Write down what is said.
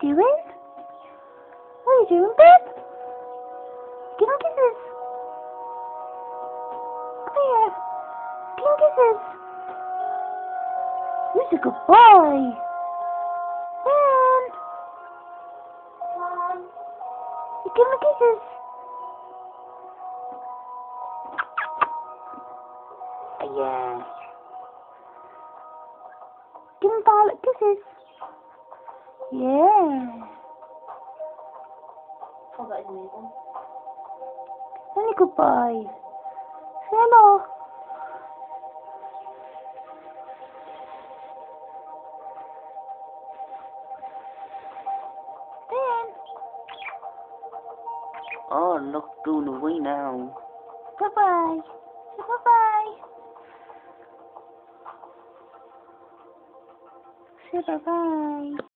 doing? What are you doing, babe? Give him kisses. Come here. Give him kisses. Who's a good boy? Ben. You give him kisses. Yeah. Give him Violet kisses. Yeah. Oh, that is amazing. Very good boy. Say hello. Ben. Oh, look, going away now. Bye-bye. Say bye-bye. Say bye-bye.